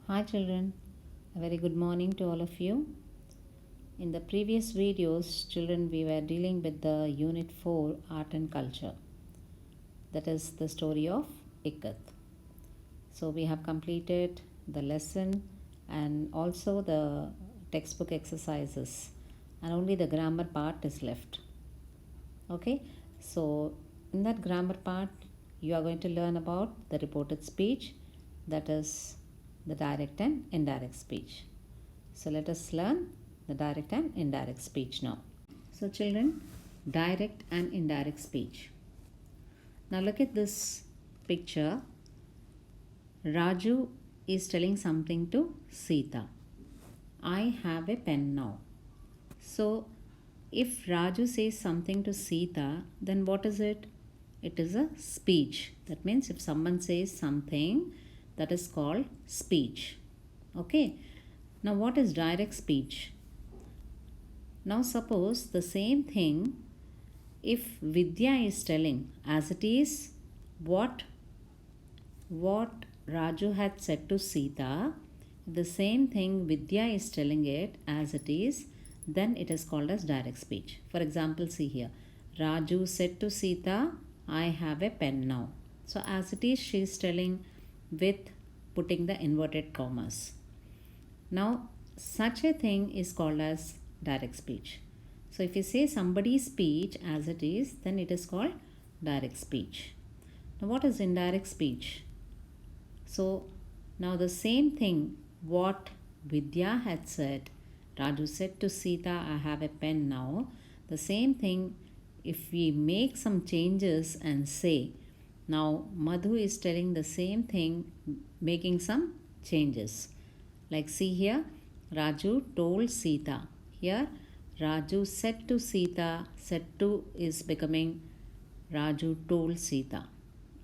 Hi children, a very good morning to all of you. In the previous videos, children, we were dealing with the Unit 4 Art and Culture. That is the story of Ikat. So we have completed the lesson and also the textbook exercises, and only the grammar part is left. Okay, so in that grammar part, you are going to learn about the reported speech, that is the direct and indirect speech. So let us learn the direct and indirect speech now. So children, direct and indirect speech. Now look at this picture. Raju is telling something to Sita. I have a pen now. So if Raju says something to Sita, then what is it? It is a speech. That means if someone says something, that is called speech. Okay. Now what is direct speech? Now suppose the same thing if Vidya is telling as it is what Raju had said to Sita, the same thing Vidya is telling it as it is, then it is called as direct speech. For example, see here, Raju said to Sita, I have a pen now. So as it is, she is telling with putting the inverted commas. Now such a thing is called as direct speech. So if you say somebody's speech as it is, then it is called direct speech. Now what is indirect speech? So now the same thing what Vidya had said, Raju said to Sita, I have a pen now. The same thing if we make some changes and say, now Madhu is telling the same thing, making some changes. Like see here, Raju told Sita. Here Raju said to Sita, said to is becoming Raju told Sita.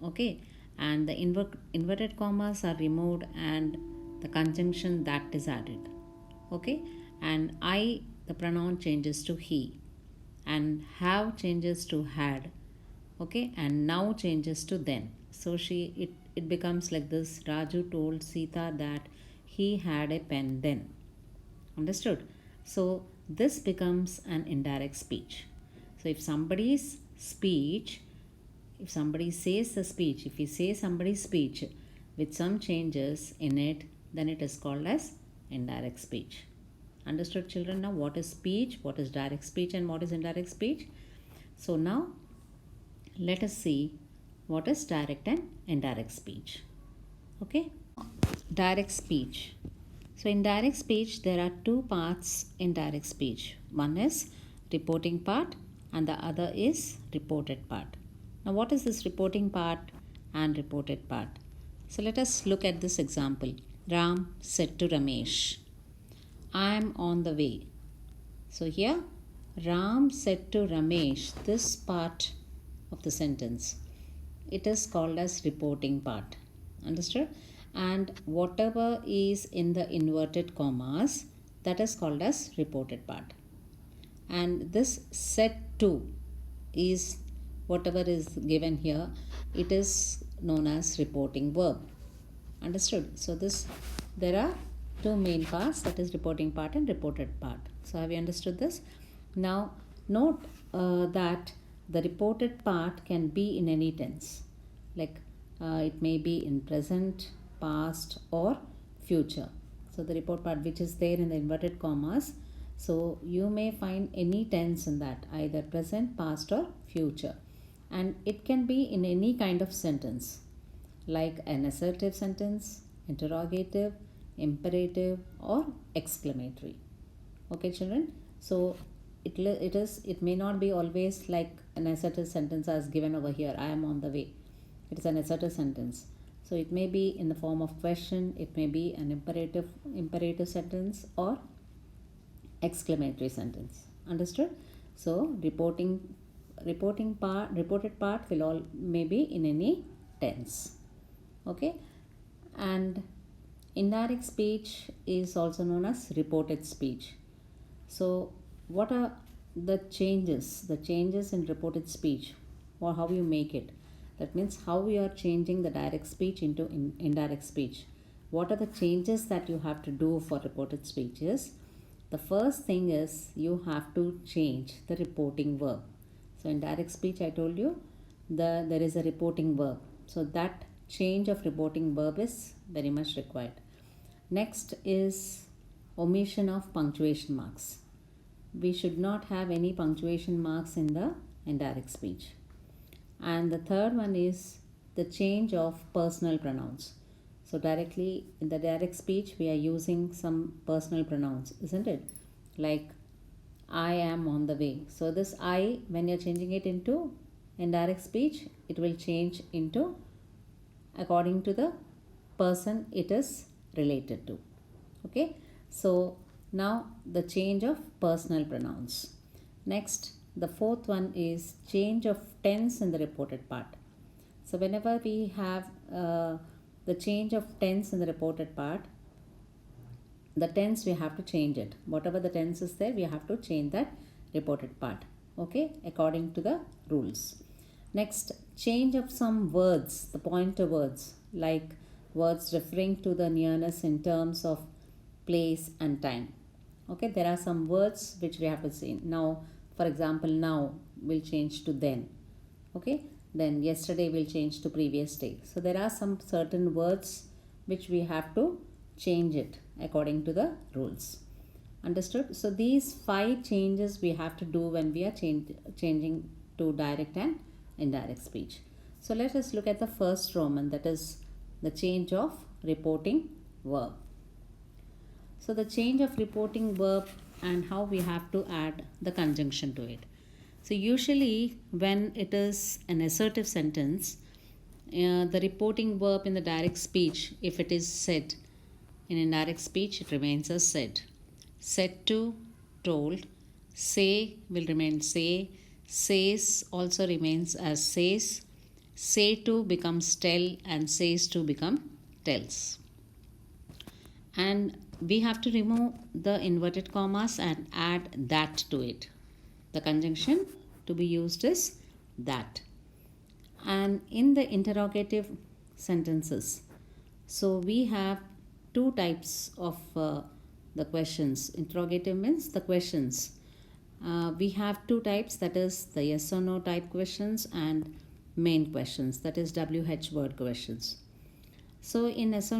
Okay, and the inverted commas are removed and the conjunction that is added. Okay, and I, the pronoun changes to he, and have changes to had. Okay, and now changes to then. So it becomes like this. Raju told Sita that he had a pen then. Understood? So this becomes an indirect speech. So if somebody's speech, if somebody says the speech, if we say somebody's speech with some changes in it, then it is called as indirect speech. Understood children? Now what is speech, what is direct speech, and what is indirect speech? So now let us see what is direct and indirect speech. Okay, direct speech. So in direct speech, there are two parts in direct speech. One is reporting part and the other is reported part. Now what is this reporting part and reported part? So let us look at this example. Ram said to Ramesh, I am on the way. So here Ram said to Ramesh, this part of the sentence, it is called as reporting part. Understood? And whatever is in the inverted commas, that is called as reported part. And this said to is whatever is given here, it is known as reporting verb. Understood? So this, there are two main parts, that is reporting part and reported part. So have you understood this? Now note that the reported part can be in any tense, like it may be in present, past, or future. So the report part which is there in the inverted commas, so you may find any tense in that, either present, past, or future, and it can be in any kind of sentence, like an assertive sentence, interrogative, imperative, or exclamatory. Okay children, so it may not be always like an assertive sentence as given over here, I am on the way. It is an assertive sentence. So it may be in the form of question, it may be an imperative sentence, or exclamatory sentence. Understood? So reported part will all may be in any tense. Okay, and indirect speech is also known as reported speech. So what are the changes in reported speech, or how you make it? That means how we are changing the direct speech into indirect speech. what are the changes that you have to do for reported speeches? The first thing is you have to change the reporting verb. So in direct speech, I told you there is a reporting verb. So that change of reporting verb is very much required. Next is omission of punctuation marks. We should not have any punctuation marks in the indirect speech. And the third one is the change of personal pronouns. So directly in the direct speech, we are using some personal pronouns, isn't it? Like I am on the way. So this I, when you're changing it into indirect speech, it will change into according to the person it is related to. Okay. So now the change of personal pronouns. Next, the fourth one is change of tense in the reported part. So whenever we have the change of tense in the reported part, the tense we have to change it. Whatever the tense is there, we have to change that reported part. Okay, according to the rules. Next, change of some words, the pointer words, like words referring to the nearness in terms of place and time. Okay, there are some words which we have to say. Now, for example, now will change to then. Okay, then yesterday will change to previous day. So there are some certain words which we have to change it according to the rules. Understood? So these 5 changes we have to do when we are changing to direct and indirect speech. So let us look at the first Roman, that is the change of reporting verb. So the change of reporting verb and how we have to add the conjunction to it. So usually when it is an assertive sentence, the reporting verb in the direct speech, if it is said, in indirect speech it remains as said. Said to, told. Say will remain say. Says also remains as says. Say to becomes tell, and says to become tells. And we have to remove the inverted commas and add that to it. The conjunction to be used is that. And in the interrogative sentences, so we have 2 types of the questions. Interrogative means the questions. We have 2 types, that is the yes or no type questions and main questions, that is WH word questions. So in yes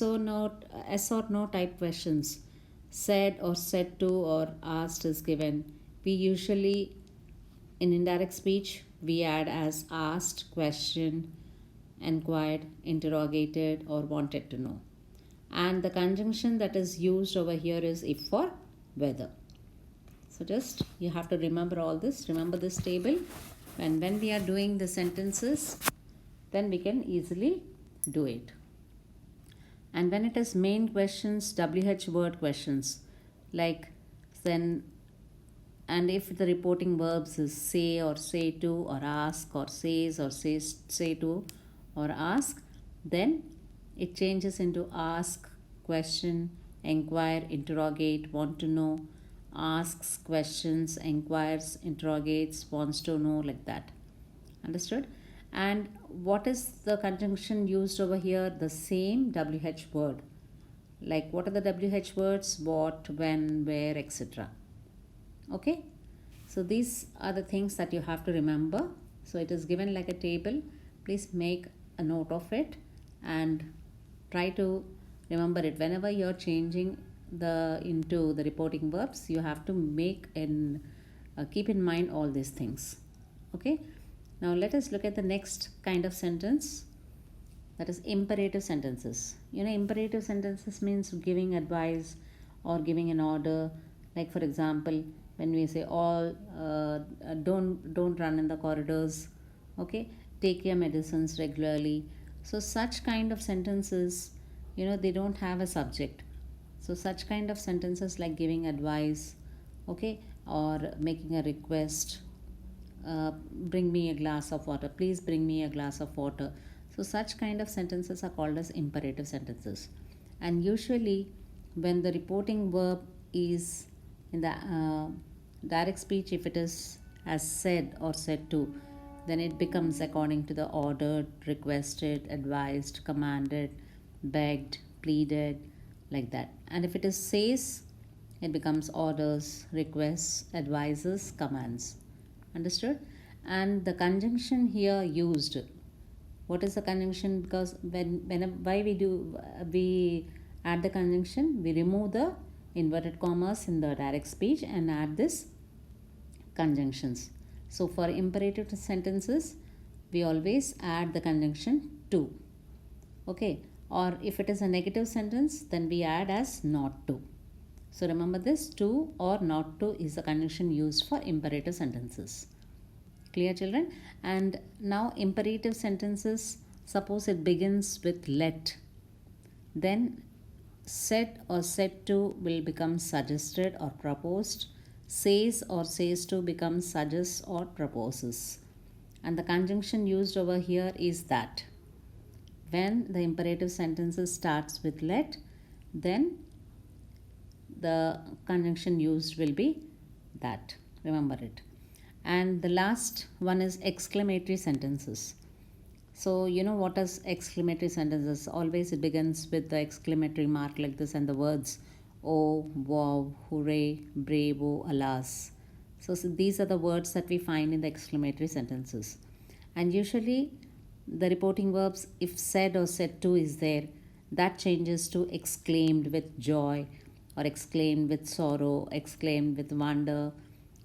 or no type questions, said or said to or asked is given. We usually in indirect speech we add as asked, questioned, inquired, interrogated or wanted to know. And the conjunction that is used over here is if for whether. So just you have to remember all this. Remember this table. And when we are doing the sentences, then we can easily do it. And when it is main questions, WH word questions, like then, and if the reporting verbs is say or say to or ask or says or say to or ask, then it changes into ask, question, inquire, interrogate, want to know, asks questions, inquires, interrogates, wants to know, like that. Understood? And what is the conjunction used over here? The same WH word. Like what are the WH words? What, when, where, etc. Okay? So these are the things that you have to remember. So it is given like a table. Please make a note of it and try to remember it. Whenever you're changing into the reporting verbs, you have to make and keep in mind all these things. Okay? Now let us look at the next kind of sentence, that is imperative sentences. Imperative sentences means giving advice or giving an order. Like for example, when we say all don't run in the corridors, okay, take your medicines regularly. So such kind of sentences, they don't have a subject. So such kind of sentences like giving advice, okay, or making a request, bring me a glass of water, please bring me a glass of water. So such kind of sentences are called as imperative sentences. And usually when the reporting verb is in the direct speech, if it is as said or said to, then it becomes according to the ordered, requested, advised, commanded, begged, pleaded, like that. And if it is says, it becomes orders, requests, advises, commands. Understood? And the conjunction here used, what is the conjunction? Because why we add the conjunction, we remove the inverted commas in the direct speech and add this conjunctions. So for imperative sentences, we always add the conjunction to. Okay, or if it is a negative sentence, then we add as not to. So remember this, to or not to is the conjunction used for imperative sentences. Clear, children? And now imperative sentences, suppose it begins with let, then said or said to will become suggested or proposed. Says or says to becomes suggests or proposes. And the conjunction used over here is that. When the imperative sentences starts with let, then the conjunction used will be that. Remember it. And the last one is exclamatory sentences. So you know what is exclamatory sentences? Always it begins with the exclamatory mark like this and the words oh, wow, hooray, bravo, alas. So these are the words that we find in the exclamatory sentences. And usually the reporting verbs, if said or said to is there, that changes to exclaimed with joy or exclaimed with sorrow, exclaimed with wonder.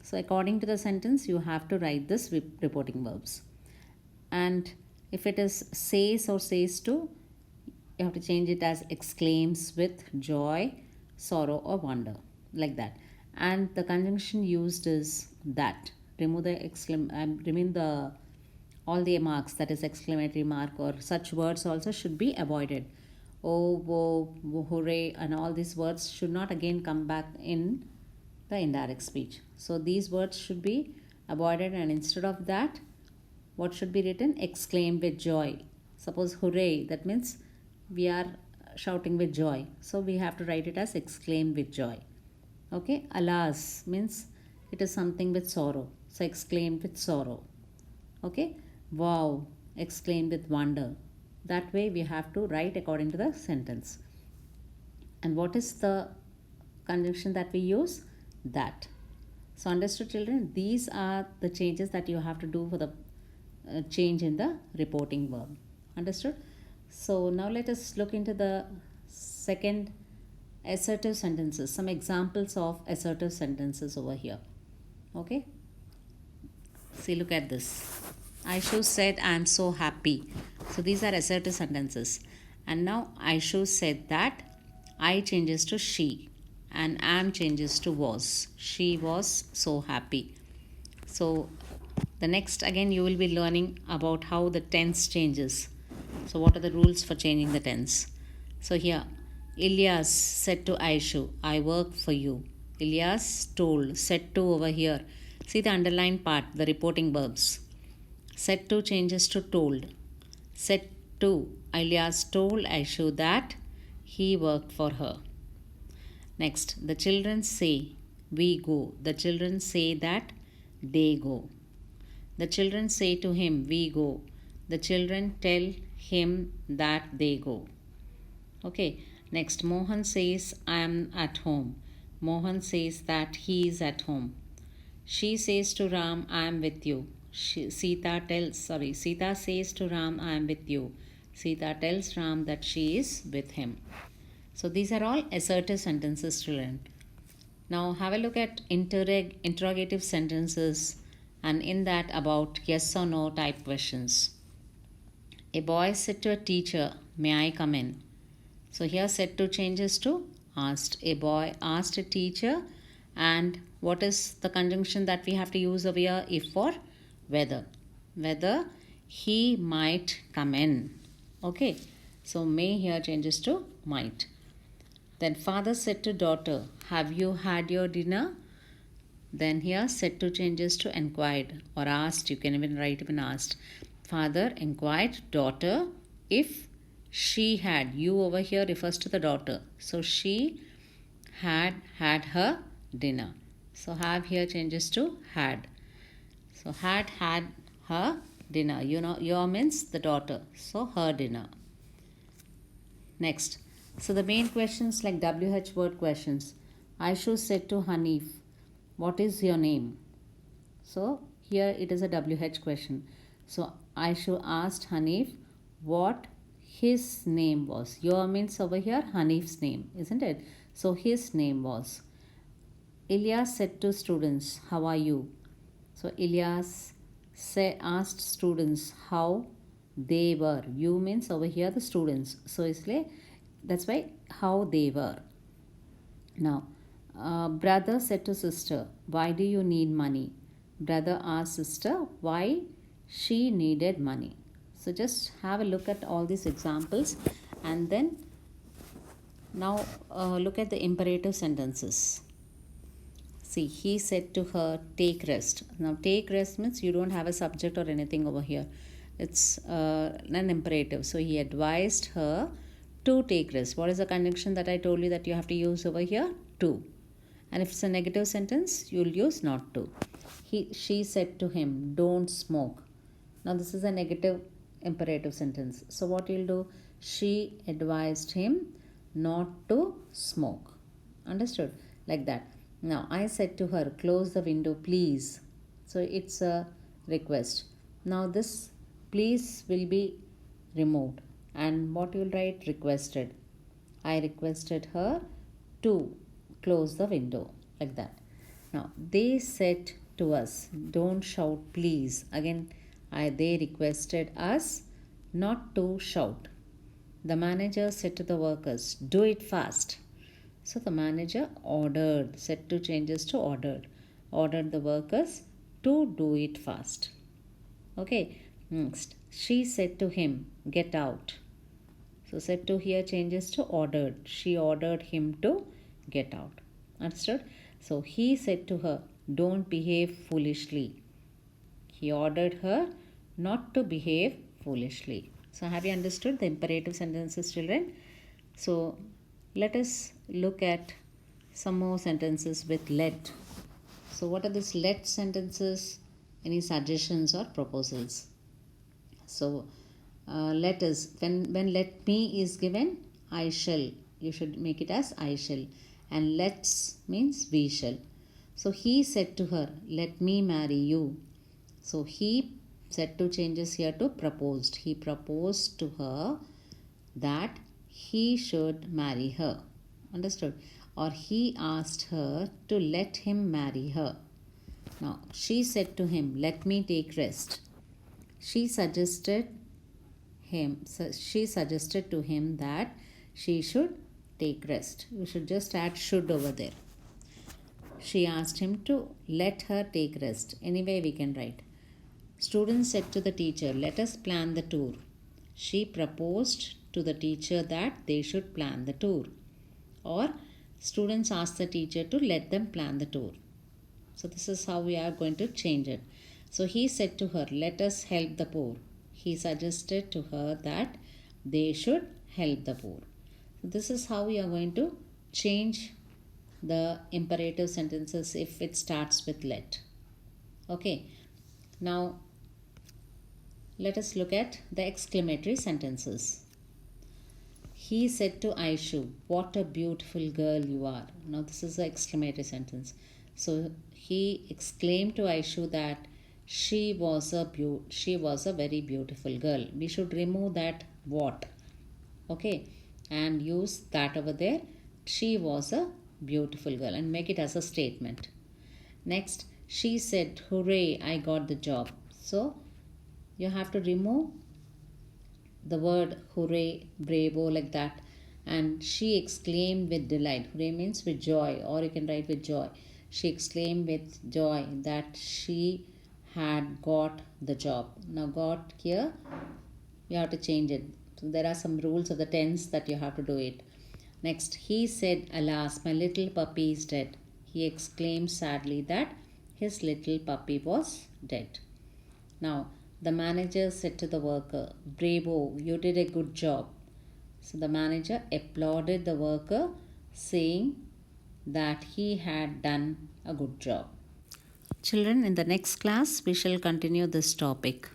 So according to the sentence, you have to write this reporting verbs. And if it is says or says to, you have to change it as exclaims with joy, sorrow or wonder, like that. And the conjunction used is that. Remove the all the marks, that is exclamatory mark or such words also should be avoided. Oh, whoa, hooray, and all these words should not again come back in the indirect speech. So these words should be avoided, and instead of that, what should be written? Exclaim with joy. Suppose hooray, that means we are shouting with joy. So we have to write it as exclaim with joy. Okay, alas means it is something with sorrow. So exclaim with sorrow. Okay, wow, exclaim with wonder. That way we have to write according to the sentence. And what is the conjunction that we use? That. So understood, children? These are the changes that you have to do for the change in the reporting verb. Understood? So now let us look into the second assertive sentences. Some examples of assertive sentences over here. Okay? See, look at this. Aishu said, I am so happy. So these are assertive sentences. And now Aishu said that. I changes to she. And am changes to was. She was so happy. So the next, again, you will be learning about how the tense changes. So what are the rules for changing the tense? So here, Ilyas said to Aishu, I work for you. Ilyas told, said to over here. See the underlined part, the reporting verbs. Said to changes to told. Said to, Ilyas told Aishu that he worked for her. Next, the children say, we go. The children say that they go. The children say to him, we go. The children tell him that they go. Okay, next, Mohan says, I am at home. Mohan says that he is at home. She says to Ram, I am with you. Sita says to Ram, I am with you. Sita tells Ram that she is with him. So these are all assertive sentences to learn. Now have a look at interrogative sentences, and in that about yes or no type questions. A boy said to a teacher, may I come in? So here said to changes to asked. A boy asked a teacher, and what is the conjunction that we have to use over here? If for whether. Whether he might come in. Okay. So may here changes to might. Then father said to daughter, have you had your dinner? Then here said to changes to inquired or asked. You can even write even asked. Father inquired daughter if she had. You over here refers to the daughter. So she had her dinner. So have here changes to had. So had her dinner. You know, your means the daughter. So her dinner. Next, So the main questions like WH word questions. Aishu said to Hanif, what is your name? So here it is a WH question. So Aishu asked Hanif what his name was. Your means over here Hanif's name, isn't it? So his name was. Ilyas said to students, how are you? So Ilyas asked students how they were. You means over here the students. So इसलिए that's why how they were. Now, brother said to sister, why do you need money? Brother asked sister why she needed money. So just have a look at all these examples and then now look at the imperative sentences. See, he said to her, take rest. Now, take rest means you don't have a subject or anything over here. It's an imperative. So, he advised her to take rest. What is the conjunction that I told you that you have to use over here? To. And if it's a negative sentence, you'll use not to. She said to him, don't smoke. Now, this is a negative imperative sentence. So, what you'll do? She advised him not to smoke. Understood? Like that. Now, I said to her, close the window, please. So, it's a request. Now, this please will be removed. And what you will write? Requested. I requested her to close the window. Like that. Now, they said to us, don't shout, please. Again, they requested us not to shout. The manager said to the workers, do it fast. So the manager ordered, said to changes to ordered the workers to do it fast. Okay, next. She said to him, get out. So said to here changes to ordered. She ordered him to get out. Understood? So he said to her, don't behave foolishly. He ordered her not to behave foolishly. So have you understood the imperative sentences, children? So let us look at some more sentences with let. So what are these let sentences? Any suggestions or proposals? So let us, when let me is given, I shall. You should make it as I shall. And let's means we shall. So he said to her, let me marry you. So he said to changes here to proposed. He proposed to her that he should marry her. Understood? Or he asked her to let him marry her. Now, she said to him, let me take rest. She suggested to him that she should take rest. You should just add should over there. She asked him to let her take rest. Anyway, we can write. Students said to the teacher, let us plan the tour. She proposed to the teacher that they should plan the tour. Or students asked the teacher to let them plan the tour. So this is how we are going to change it. So he said to her, let us help the poor. He suggested to her that they should help the poor. So this is how we are going to change the imperative sentences if it starts with let. Okay. Now let us look at the exclamatory sentences. He said to Aishu, what a beautiful girl you are. Now this is the exclamatory sentence. So he exclaimed to Aishu that she was a very beautiful girl. We should remove that what. Okay. And use that over there. She was a beautiful girl and make it as a statement. Next, she said, hooray, I got the job. So you have to remove the word hooray, bravo, like that. And she exclaimed with delight. Hooray means with joy, or you can write with joy. She exclaimed with joy that she had got the job. Now got here, you have to change it. So there are some rules of the tense that you have to do it. Next, he said, alas, my little puppy is dead. He exclaimed sadly that his little puppy was dead. Now, the manager said to the worker, bravo, you did a good job. So the manager applauded the worker, saying that he had done a good job. Children, in the next class, we shall continue this topic.